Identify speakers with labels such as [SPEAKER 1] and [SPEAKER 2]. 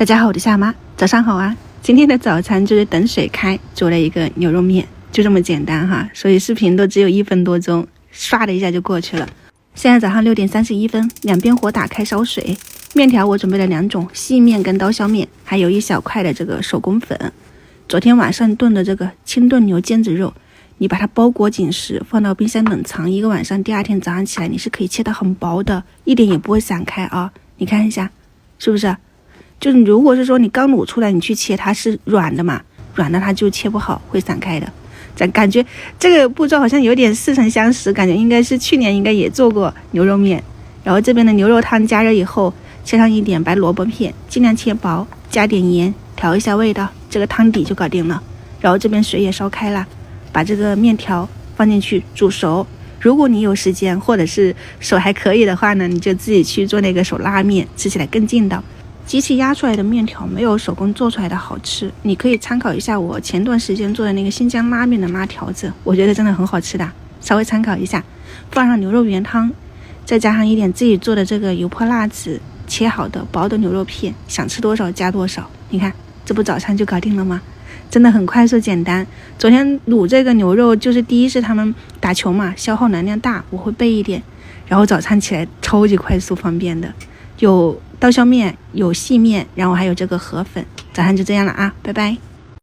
[SPEAKER 1] 大家好，我是夏妈，早上好啊！今天的早餐就是等水开做了一个牛肉面，就这么简单哈，所以视频都只有1分多钟，刷的一下就过去了。现在早上6点31分，两边火打开烧水，面条我准备了2种，细面跟刀削面，还有1小块的这个手工粉。昨天晚上炖的这个清炖牛腱子肉，你把它包裹紧实，放到冰箱冷藏1个晚上，第2天早上起来你是可以切得很薄的，一点也不会散开啊！你看一下，是不是？就是如果是说你刚卤出来你去切，它是软的嘛，软的它就切不好，会散开的。感觉这个步骤好像有点似曾相识，感觉应该是去年应该也做过牛肉面。然后这边的牛肉汤加热以后，切上1点白萝卜片，尽量切薄，加点盐调一下味道，这个汤底就搞定了。然后这边水也烧开了，把这个面条放进去煮熟。如果你有时间或者是手还可以的话呢，你就自己去做那个手拉面，吃起来更劲道。机器压出来的面条没有手工做出来的好吃，你可以参考一下我前段时间做的那个新疆拉面的拉条子，我觉得真的很好吃的，稍微参考一下。放上牛肉原汤，再加上1点自己做的这个油泼辣子，切好的薄的牛肉片，想吃多少加多少。你看这不早餐就搞定了吗？真的很快速简单。昨天卤这个牛肉就是第一是他们打球嘛，消耗能量大，我会备一点，然后早餐起来超级快速方便的，有刀削面，有细面，然后还有这个河粉。早上就这样了啊，拜拜。